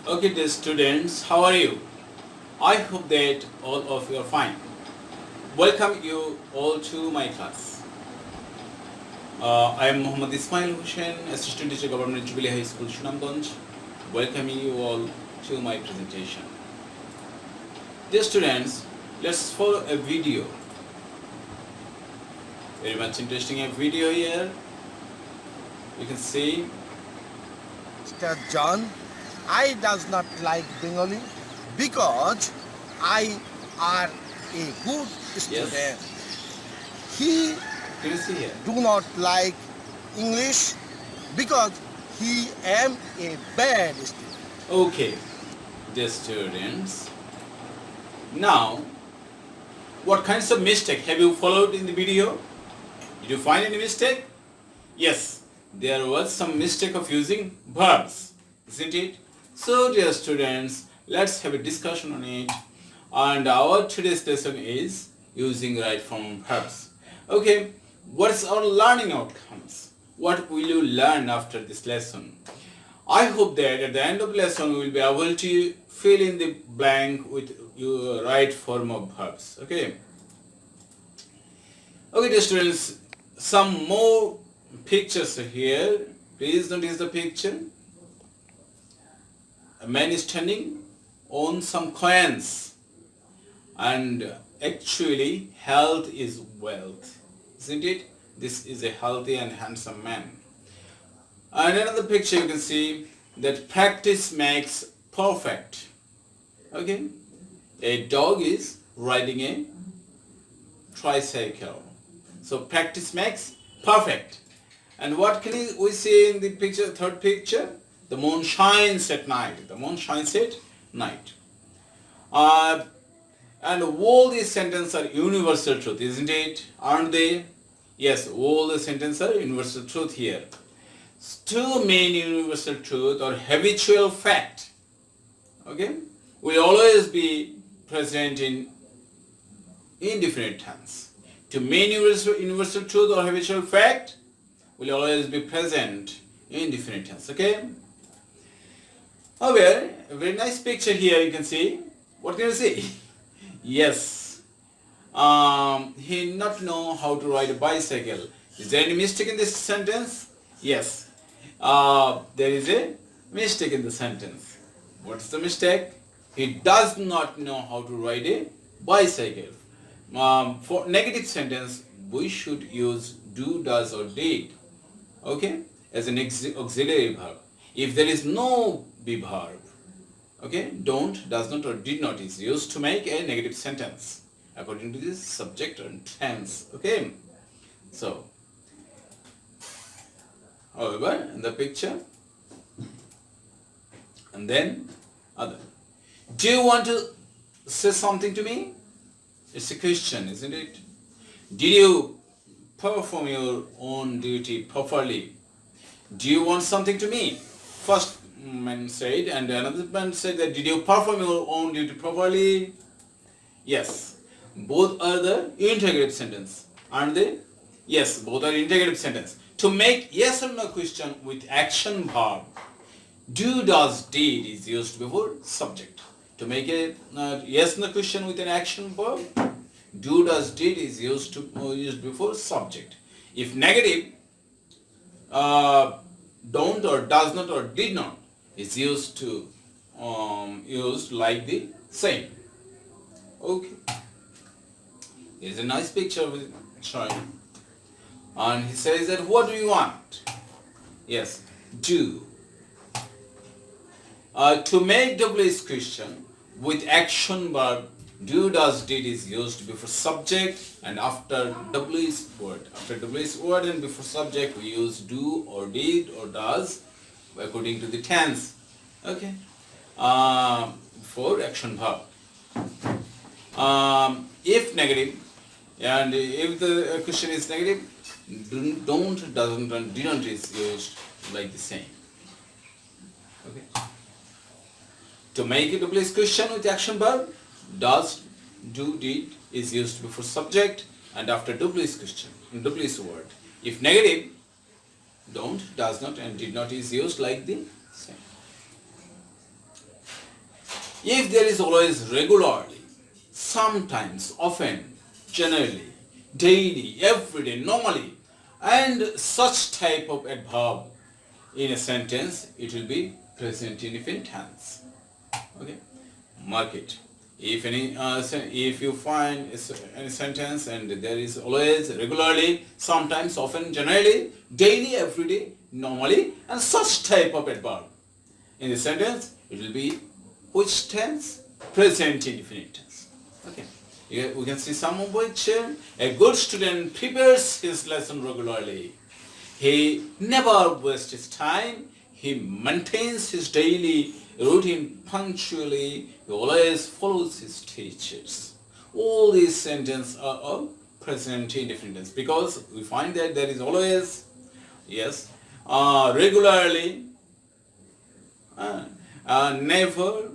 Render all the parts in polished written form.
Okay, dear students, how are you? I hope that all of you are fine. Welcome you all to my class. I am Muhammad Ismail Hosen, Assistant Teacher Government Jubilee High School, Sunamganj. Welcoming you all to my presentation. Dear students, let's follow a video. Very much interesting a video here. You can see. Mr. John, I does not like Bengali because I are a good Yes. student. He Can you see here? do not like English because he am a bad student. Okay, dear students. Now, what kinds of mistake have you followed in the video? Did you find any mistake? Yes, there was some mistake of using verbs, isn't it? So, dear students, let's have a discussion on it. And our today's lesson is using right form verbs. Okay, what's our learning outcomes? What will you learn after this lesson? I hope that at the end of the lesson we will be able to fill in the blank with your right form of verbs. Okay, dear students, some more pictures here. Please notice the picture. A man is standing on some coins, and actually health is wealth, isn't it? This is a healthy and handsome man. And another picture you can see that practice makes perfect. Okay, a dog is riding a tricycle. So practice makes perfect. And what can we see in the picture, third picture? The moon shines at night. The moon shines at night. And all these sentences are universal truth, isn't it? Aren't they? Yes, all the sentences are universal truth here. Two main universal truth or habitual fact, okay, will always be present in indefinite tense. Two main universal truth or habitual fact will always be present in indefinite tense. Okay. However, a very nice picture here you can see. What can you see? Yes. He not know how to ride a bicycle. Is there any mistake in this sentence? Yes. There is a mistake in the sentence. What's the mistake? He does not know how to ride a bicycle. For negative sentence, we should use do, does or did, okay, as an auxiliary verb. If there is no be verb, okay, don't, does not or did not is used to make a negative sentence according to this subject and tense. Okay, so however, in the picture, and then other. Do you want to say something to me? It's a question, isn't it? Did you perform your own duty properly? Do you want something to me? First man said, and another man said that did you perform your own duty properly? Yes. Both are the interrogative sentence, aren't they? Yes, both are interrogative sentence. To make yes or no question with action verb, do, does, did is used before subject. To make a yes no question with an action verb, do, does, did is used before subject. If negative, don't or does not or did not is used like the same. Okay. Here's a nice picture of it showing. And he says that what do you want? Yes, do. To make WH question with action verb, do, does, did is used before subject and after WH word. After WH word and before subject we use do or did or does according to the tense. Okay. For action verb. If negative and if the question is negative, don't, doesn't and didn't is used like the same. Okay. To make a WH question with action verb, does, do, did is used before subject and after WH question, WH word. If negative, don't, does not and did not is used like the same. If there is always regularly, sometimes, often, generally, daily, everyday, normally, and such type of adverb in a sentence, it will be present indefinite tense. Okay, mark it. If you find any sentence and there is always, regularly, sometimes, often, generally, daily, everyday, normally, and such type of adverb in the sentence, it will be which tense? Present indefinite tense. Okay. Here we can see some of which a good student prepares his lesson regularly. He never wastes his time. He maintains his daily routine punctually. He always follows his teachers. All these sentences are of present indefinite tense because we find that there is always, yes, regularly, never,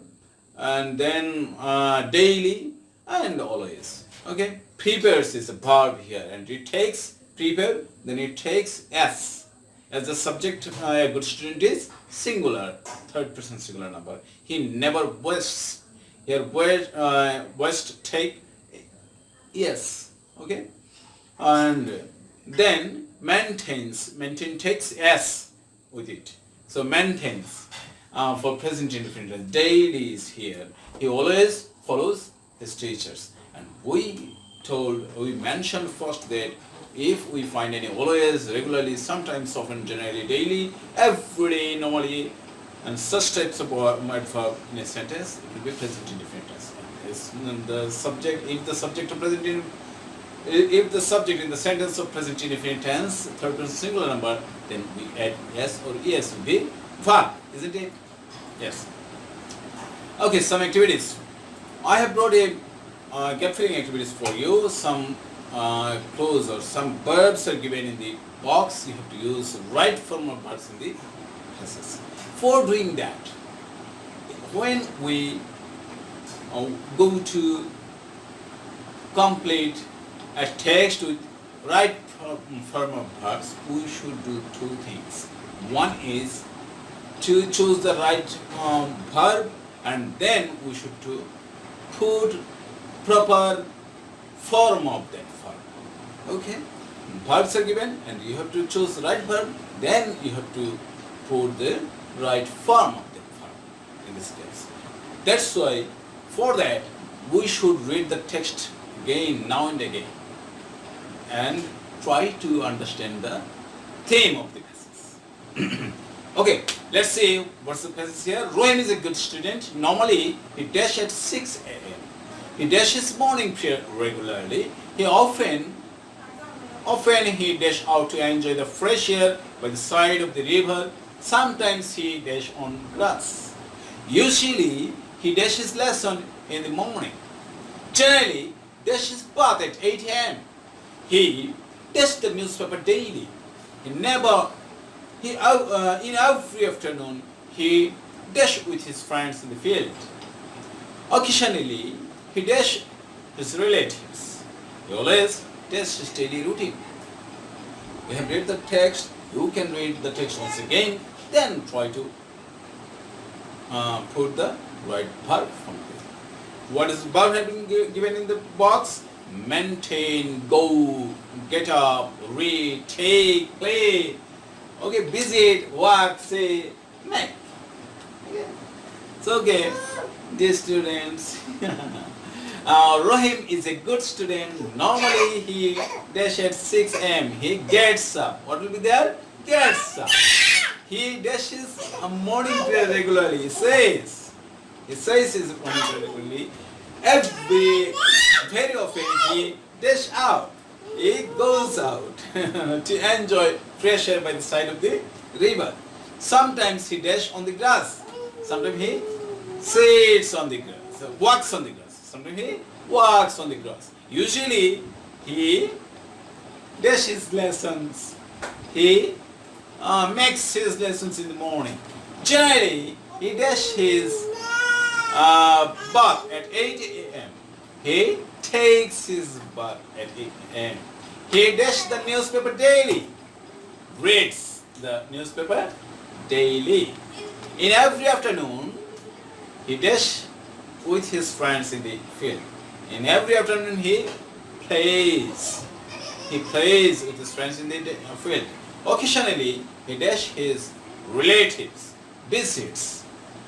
and then daily, and always. Okay, prepares is a verb here, and it takes prepare, then it takes s as the subject. A good student is singular, third person singular number. He never wastes. Here waste take yes. Okay, and then maintain takes s with it. So maintains for present indefinite tense. Daily is here. He always follows his teachers. And we mentioned first that if we find any always, regularly, sometimes, often, generally, daily, every day, normally, and such types of verb in a sentence, it will be present indefinite tense. The subject, if the subject of present in if the subject in the sentence of present indefinite tense, third person singular number, then we add s or es will be verb, isn't it? Yes. Okay, some activities. I have brought a gap filling activities for you. Some clause or some verbs are given in the box. You have to use right form of verbs in the classes. For doing that, when we go to complete a text with right form of verbs, we should do two things. One is to choose the right verb, and then we should to put proper form of that verb. Okay? Verbs are given and you have to choose the right verb, then you have to put the right form of that verb in this case. That's why for that we should read the text again, now and again, and try to understand the theme of the passage. Okay, let's see what's the passage here. Rohan is a good student. Normally, he dashes at 6 a.m. He dashes morning prayer regularly. He often he dash out to enjoy the fresh air by the side of the river. Sometimes he dash on grass. Usually, he dashes lesson in the morning. Generally, dashes bath at 8 a.m. He dashes the newspaper daily. In every afternoon, he dashed with his friends in the field. Occasionally, he dashed his relatives. He always dashed his daily routine. We have read the text. You can read the text once again, then try to put the right verb from there. What is the verb have been given in the box? Maintain, go, get up, read, take, play. Okay, visit, work, say, make. Okay. So okay, dear students, Rohim is a good student. Normally he dash at 6 a.m. He gets up. What will be there? Gets up. He dashes a morning prayer regularly. He says his morning prayer regularly. Very often he dash out. He goes out to enjoy fresh air by the side of the river. Sometimes he dash on the grass. Sometimes he sits on the grass, walks on the grass. Sometimes he walks on the grass. Usually he dashes lessons. He makes his lessons in the morning. Generally, he dashes his bath at 8 a.m. He takes his bath at 8 a.m. He dashes the newspaper daily. Reads the newspaper daily. In every afternoon, he dashes with his friends in the field. In every afternoon he plays. He plays with his friends in the field. Occasionally he dash his relatives, visits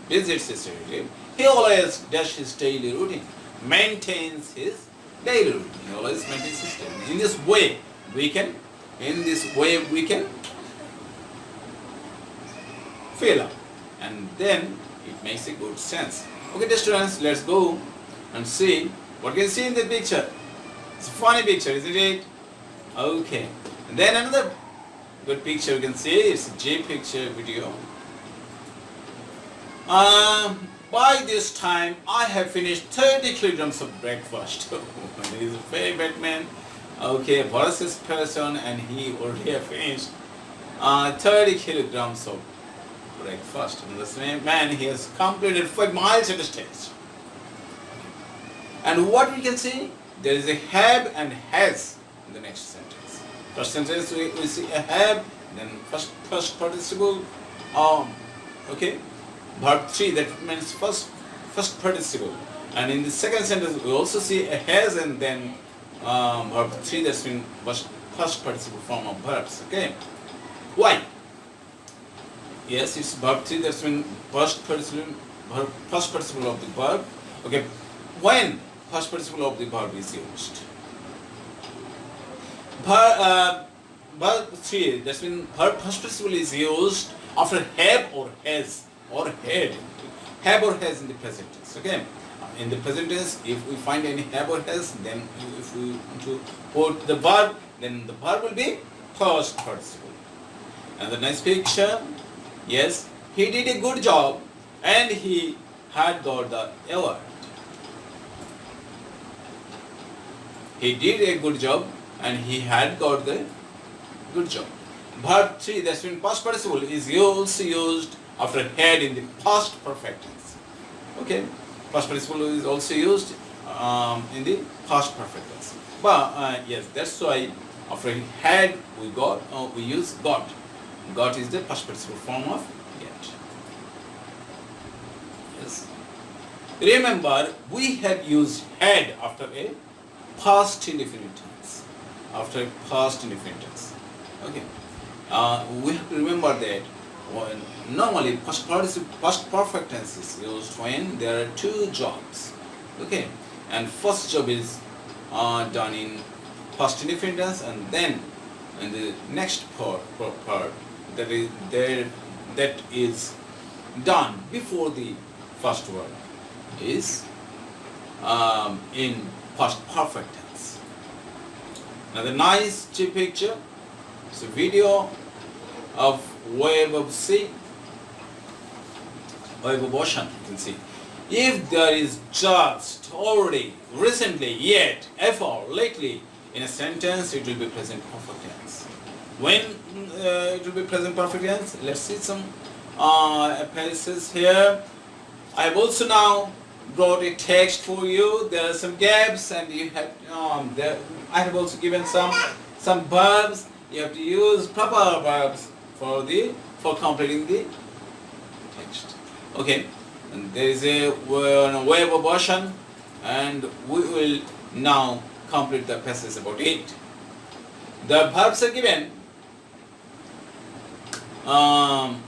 his relative. He always dash his daily routine, maintains his daily routine. He always maintains his daily routine. In this way we can fill up, and then it makes a good sense. Okay, dear students, let's go and see what you can see in the picture. It's a funny picture, isn't it? Okay, and then another good picture you can see. It's a J picture video. By this time I have finished 30 kilograms of breakfast. He's a very bad man. Okay, versus person, and he already have finished 30 kilograms of breakfast. And the same man, he has completed 5 miles at a stage. And what we can see, there is a have and has in the next sentence. First sentence we see a have, then first participle, okay, verb 3, that means first participle. And in the second sentence we also see a has, and then verb 3, that's mean first participle form of verbs. Okay, why? Yes, it's verb 3, that's mean first participle of the verb. Okay, when first participle of the verb is used. Verb 3, that's mean verb first participle is used after have or has or had. Have or has in the present tense. Okay, in the present tense, if we find any have or has, then if we want to put the verb, then the verb will be first participle. And the next picture, yes, he did a good job and he had got the award. He did a good job and he had got the good job. Verb 3, that's mean past participle, is also used after had in the past perfect tense. Okay, past participle is also used in the past perfect tense. But yes, that's why after had we use got. Got is the past participle form of get. Yes. Remember, we have used had after a past indefinite tense. After a past indefinite tense. Okay. We have to remember that normally past perfect tense is used when there are 2 jobs. Okay. And first job is done in past indefinite tense, and then in the next part that is done before the first word is in past perfect tense. Another nice picture. It's a video of wave of sea, wave of ocean. You can see. If there is just, already, recently, yet, ever, lately in a sentence, it will be present perfect tense. When it will be present perfect tense, let's see some appendices here. I have also now brought a text for you. There are some gaps, and you have I have also given some verbs. You have to use proper verbs for completing the text. Okay, and there is a wave of ocean, and we will now complete the passage about it. The verbs are given.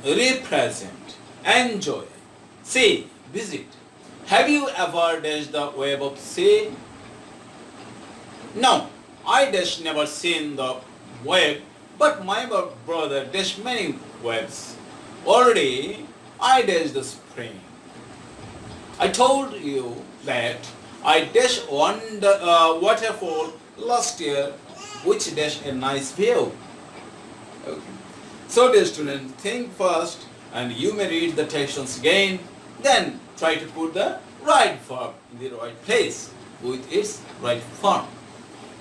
Represent, enjoy, see, visit. Have you ever dashed the wave of sea? No, I dash never seen the wave, but my brother dashed many waves. Already, I dashed the spring. I told you that I dashed one waterfall last year, which dashed a nice view. Okay. So dear student, think first, and you may read the text once again, then try to put the right verb in the right place with its right form.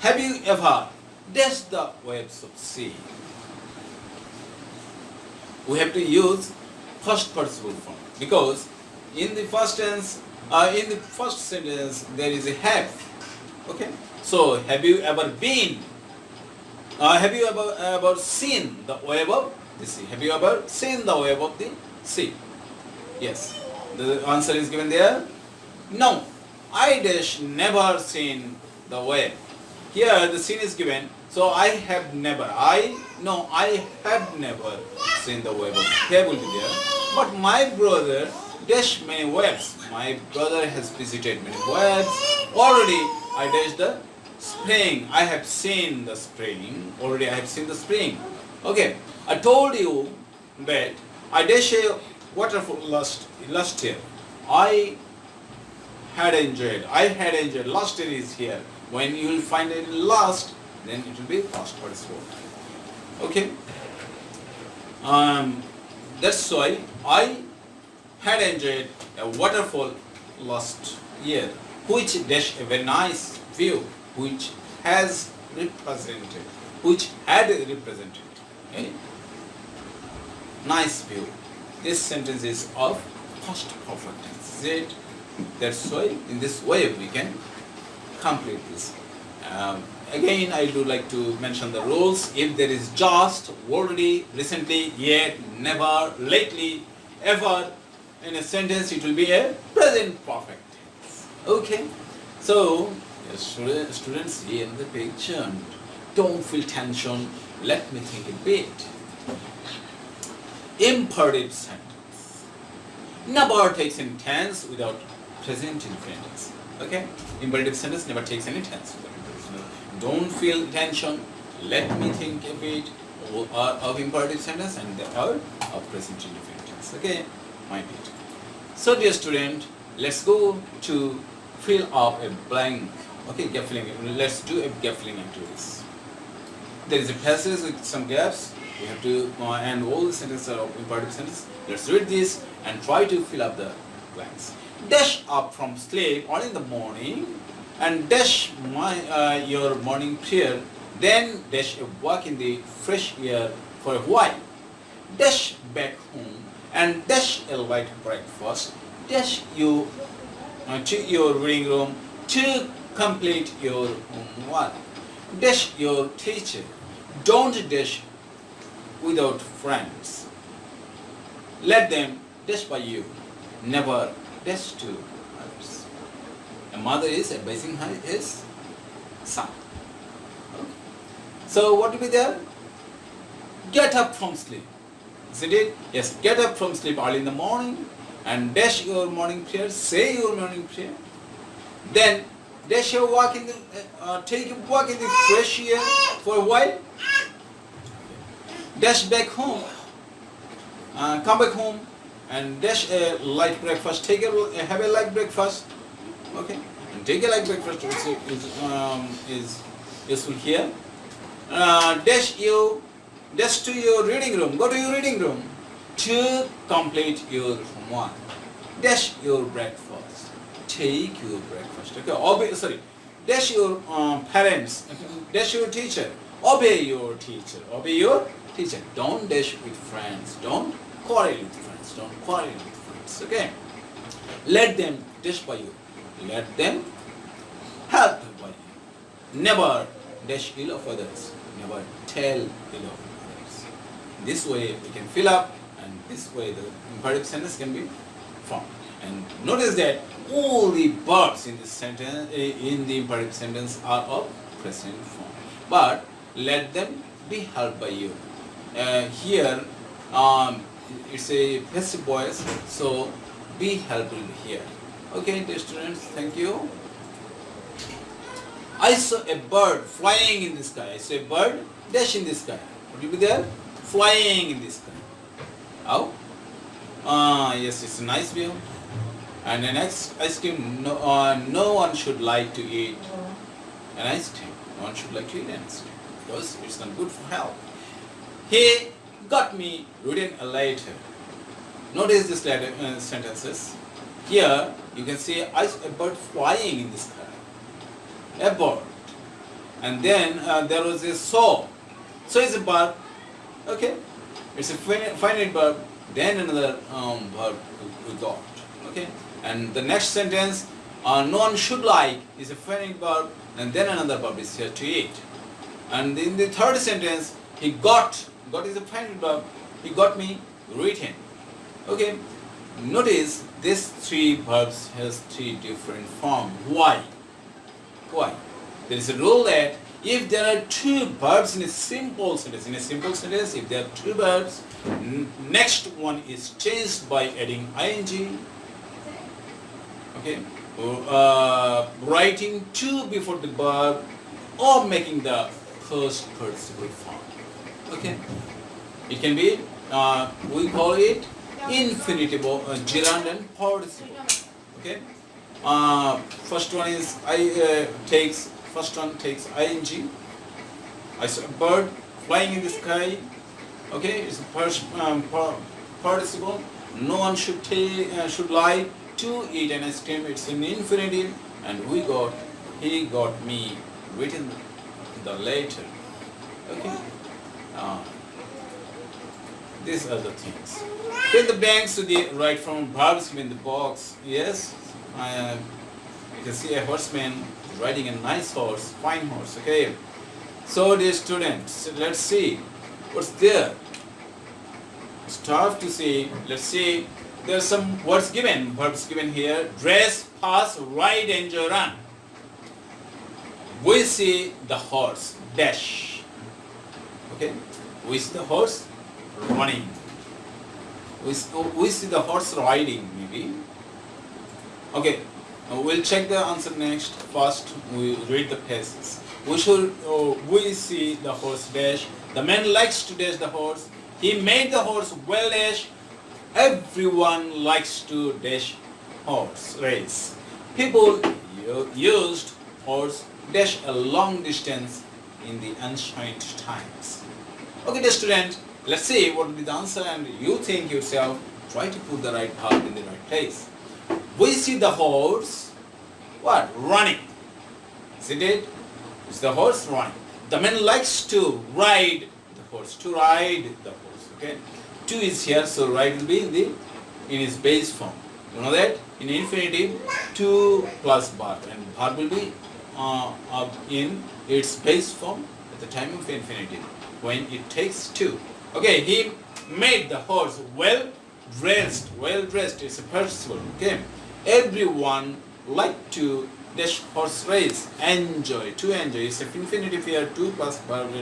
Have you ever dashed the waves of sea? We have to use first participle form because in the first tense, in the first sentence there is a have. Okay. So have you ever been? Have you ever seen the wave of the sea? Have you ever seen the wave of the sea? Yes. The answer is given there. No, I dash never seen the web. Here the scene is given, so I have never. I have never seen the web. Here will be there. But my brother dash many webs. My brother has visited many webs. Already I dash the spring. I have seen the spring. Already I have seen the spring. Okay, I told you that I dash a waterfall last year. I had enjoyed. Last year is here. When you will find it last, then it will be past participle. Okay. That's why I had enjoyed a waterfall last year, which dash a very nice view, which had represented. Okay. Nice view. This sentence is of past perfect tense. Is it? That's why in this way we can complete this. Again, I do like to mention the rules. If there is just, already, recently, yet, never, lately, ever in a sentence, it will be a present perfect tense. Okay? So, students, see in the picture. Don't feel tension. Let me think a bit. Imperative sentence. Never takes any tense without present infinitives. Okay? Imperative sentence never takes any tense without imperative sentence. Don't feel tension. Let me think a bit of imperative sentence and the other of present infinitives. Okay? Mind it. So, dear student, let's go to fill up a blank. Okay, gap filling. Let's do a gap filling activities. There is a passage with some gaps. We have to and all the sentences are of imperative sentence. Let's read this and try to fill up the blanks. Dash up from sleep early in the morning and dash your morning prayer, then dash a walk in the fresh air for a while. Dash back home and dash a light breakfast. Dash you to your reading room to complete your homework. Dash your teacher. Don't dash without friends. Let them dash by you. Never dash to others. A mother is advising his son. Okay. So what will be there? Get up from sleep. Isn't it? Yes, get up from sleep early in the morning and dash your morning prayer. Say your morning prayer. Then dash your walk in the take a walk in the fresh air for a while. Dash back home. Come back home and dash a light breakfast. Have a light breakfast. Okay, and take a light breakfast is useful here. Dash to your reading room. Go to your reading room to complete your homework. Dash your breakfast. Take your breakfast. Okay. Dash your parents. Dash your teacher. Obey your teacher. Obey your teacher. Don't dash with friends. Don't quarrel with friends. Don't quarrel with friends. Okay. Let them dash by you. Let them help by you. Never dash ill of others. Never tell ill of others. This way we can fill up, and this way the imperative sentence can be formed. And notice that all the verbs in this sentence, in the imperative sentence, are of present form. But let them be helped by you. Here, it's a passive voice, so be helped here. Okay, dear students, thank you. I saw a bird flying in the sky. I saw a bird dash in the sky. Would you be there? Flying in the sky. How? Yes, it's a nice view. And an ice cream, no one should like to eat an ice cream. No one should like to eat an ice cream because it's not good for health. He got me reading a letter. Notice this sentences. Here you can see a bird flying in the sky. A bird. And then there was a saw. So it's a bird. Okay. It's a finite verb. Then another verb we got. Okay. And the next sentence, no one should like, is a finite verb, and then another verb is here to eat. And in the third sentence, he got is a finite verb, he got me written. Okay, Notice these three verbs has three different forms. Why? Why? There is a rule that if there are two verbs in a simple sentence, if there are two verbs, next one is changed by adding ing, okay, or writing to before the verb, or making the first participle form. Okay, it can be we call it infinitive, gerund and participle. Okay. First one is takes ing. I saw a bird flying in the sky. Okay, it's a participle. No one should lie to it and esteem. It's an infinitive, and he got me written the later. Okay, these are the things. Fill the blanks to the right from verbs in the box. Yes, you can see a horseman riding a nice horse, fine horse. Okay, so dear students, let's see what's there. It's tough to see. Let's see. There are some words given, verbs given here. Dress, pass, ride, enjoy, run. We see the horse dash. Okay, we see the horse running. We see the horse riding, maybe. Okay, we'll check the answer next. First, we read the passages. We see the horse dash. The man likes to dash the horse. He made the horse well dash. Everyone likes to dash horse race. People used horse dash a long distance in the ancient times. Okay, dear student, let's see what will be the answer, and you think yourself, try to put the right verb in the right place. We see the horse, what? Running. Isn't it? It's the horse running. The man likes to ride the horse. To ride the horse. Okay. To is here, so ride will be in its base form. You know that? In infinitive, to plus verb, and verb will be in its base form at the time of infinitive when it takes to. Okay, he made the horse well dressed. Well dressed is a participle. Okay, everyone like to dash horse race. Enjoy, to enjoy. It's an infinitive here. To plus verb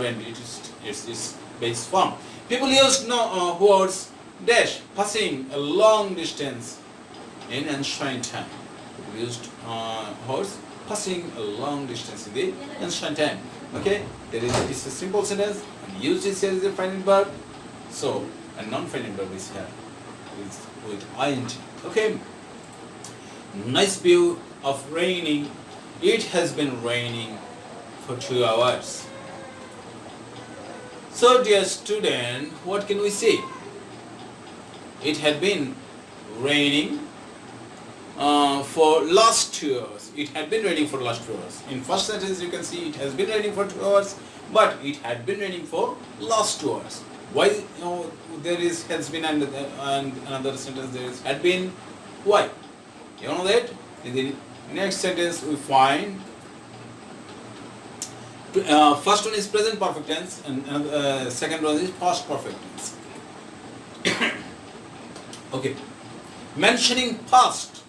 and it is base form. People used words dash, passing a long distance in ancient time. People used horse passing a long distance in the ancient time. Okay, it's a simple sentence, and used is here as a final verb. So a non-final verb is here with ing. Okay, nice view of raining. It has been raining for 2 hours. So dear student, what can we see? It had been raining for last 2 hours. It had been raining for last 2 hours. In first sentence you can see it has been raining for 2 hours, but it had been raining for last 2 hours. Why there has been and another sentence there is had been? Why? You know that? In the next sentence we find first one is present perfect tense, and second one is past perfect tense. Okay, mentioning past.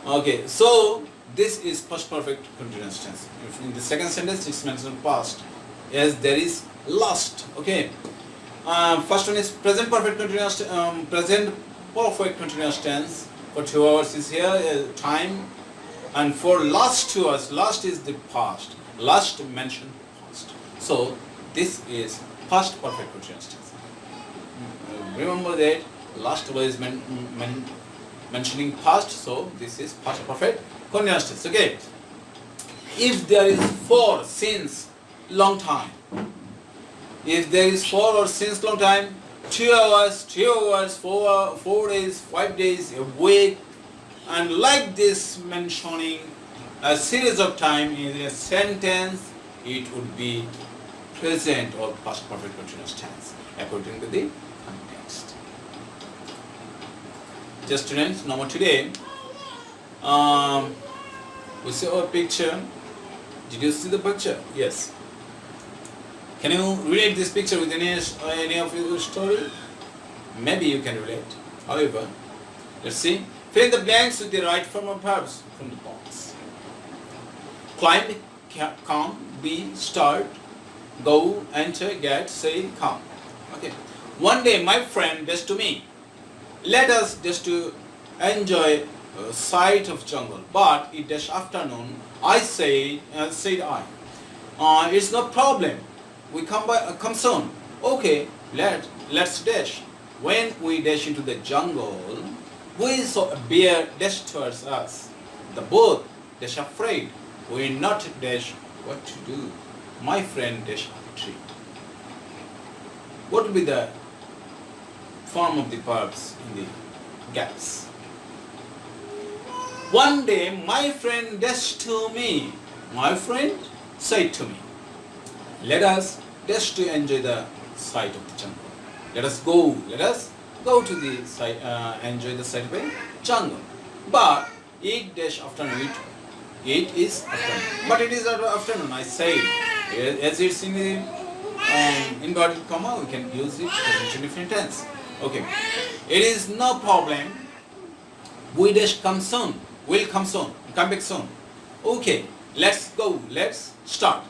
Okay, so this is past perfect continuous tense. If in the second sentence it's mentioned past, as there is last. Okay, first one is present perfect continuous tense. For 2 hours is here time. And for last 2 hours, last is the past. Last mentioned past. So this is past perfect continuous tense. Remember that last was mentioning past, so this is past perfect continuous tense. Okay. If there is for, since, long time. If there is for or since long time, 2 hours, 3 hours, 4 days, 5 days, a week, and like this mentioning a series of time in a sentence, it would be present or past perfect continuous tense according to the context. Just students, now today we saw a picture. Did you see the picture? Yes. Can you relate this picture with any of your story? Maybe you can relate. However, let's see. Fill in the blanks with the right form of verbs from the box. Climb, come, be, start, go, enter, get, say, come. Okay. One day my friend said to me, let us just to enjoy a sight of jungle. But it is afternoon. I said it's no problem. We come soon. Okay, let's dash. When we dash into the jungle, we saw a bear dash towards us. The both dash afraid. We not dash what to do. My friend dash a tree. What will be the form of the verbs in the gaps? One day my friend dashed to me. My friend said to me, let us dash to enjoy the sight of the jungle. Let us go to the site, enjoy the sight of the jungle. But it dash afternoon. It is afternoon. But it is afternoon, I said. As it's in the inverted comma, we can use it in different tense. Okay. It is no problem. We dash come soon. We'll come soon. Come back soon. Okay. Let's go. Let's start.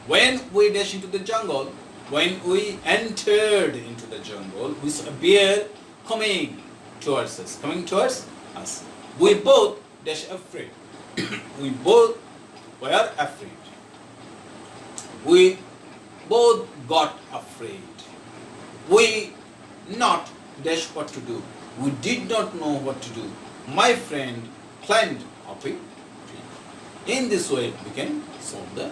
When we dash into the jungle, when we entered into the jungle, we saw a bear coming towards us. We both dash afraid. We both were afraid. We both got afraid. We not dash what to do. We did not know what to do. My friend climbed up a tree. In this way, we can solve the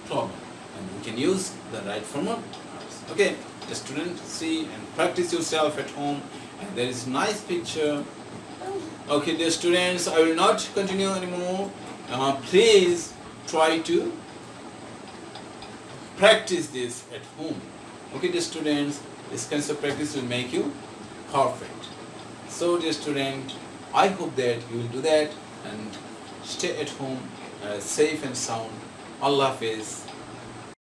problem. And we can use the right form of verbs. Okay, the student see and practice yourself at home. And there is nice picture. Okay, dear students, I will not continue anymore. Please try to practice this at home. Okay, dear students, this kind of practice will make you perfect. So, dear student, I hope that you will do that and stay at home safe and sound. Allah Hafiz.